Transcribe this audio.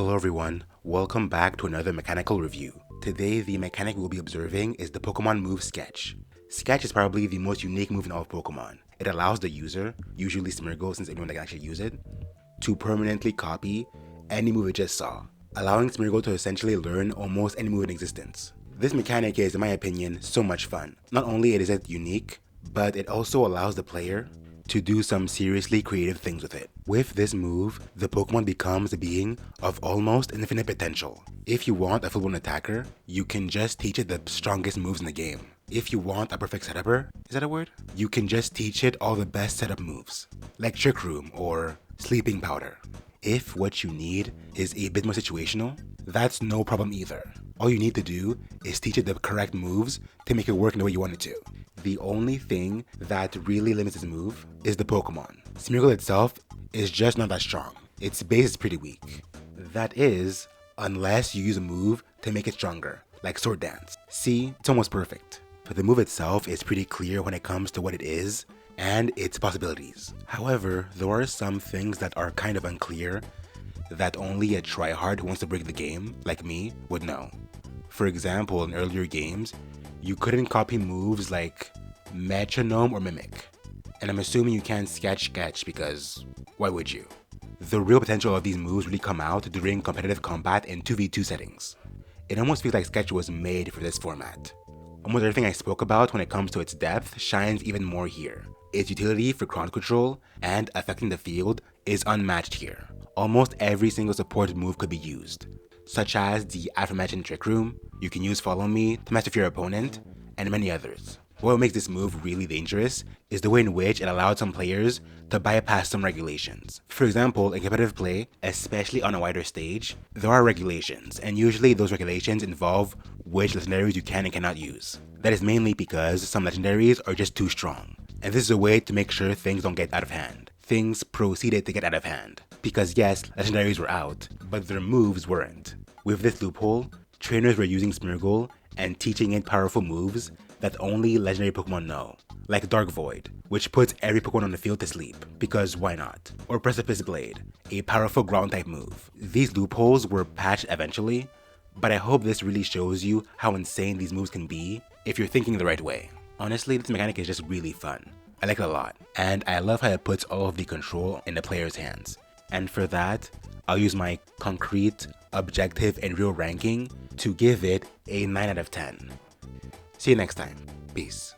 Hello everyone, welcome back to another mechanical review. Today the mechanic we'll be observing is the Pokemon move Sketch. Sketch is probably the most unique move in all of Pokemon. It allows the user, usually Smeargle since anyone that can actually use it, to permanently copy any move it just saw, allowing Smeargle to essentially learn almost any move in existence. This mechanic is, in my opinion, so much fun. Not only is it unique, but it also allows the player to do some seriously creative things with it. With this move, the Pokemon becomes a being of almost infinite potential. If you want a full-blown attacker, you can just teach it the strongest moves in the game. If you want a perfect setupper, is that a word? You can just teach it all the best setup moves, like Trick Room or Sleeping Powder. If what you need is a bit more situational, that's no problem either. All you need to do is teach it the correct moves to make it work in the way you want it to. The only thing that really limits this move is the Pokemon. Smeargle itself is just not that strong. Its base is pretty weak. That is, unless you use a move to make it stronger, like Sword Dance. See, it's almost perfect. But the move itself is pretty clear when it comes to what it is and its possibilities. However, there are some things that are kind of unclear that only a tryhard who wants to break the game, like me, would know. For example, in earlier games, you couldn't copy moves like Metronome or Mimic. And I'm assuming you can't Sketch because why would you? The real potential of these moves really come out during competitive combat in 2v2 settings. It almost feels like Sketch was made for this format. Almost everything I spoke about when it comes to its depth shines even more here. Its utility for crowd control and affecting the field is unmatched here. Almost every single supported move could be used, such as the aforementioned Trick Room. You can use Follow Me to mess with your opponent, and many others. What makes this move really dangerous is the way in which it allowed some players to bypass some regulations. For example, in competitive play, especially on a wider stage, there are regulations, and usually those regulations involve which legendaries you can and cannot use. That is mainly because some legendaries are just too strong, and this is a way to make sure things don't get out of hand. Things proceeded to get out of hand. Because yes, legendaries were out, but their moves weren't. With this loophole, trainers were using Smeargle and teaching it powerful moves that only legendary Pokemon know, like Dark Void, which puts every Pokemon on the field to sleep, because why not? Or Precipice Blade, a powerful ground type move. These loopholes were patched eventually, but I hope this really shows you how insane these moves can be if you're thinking the right way. Honestly, this mechanic is just really fun. I like it a lot, and I love how it puts all of the control in the player's hands. And for that, I'll use my concrete, objective, and real ranking to give it a 9 out of 10. See you next time. Peace.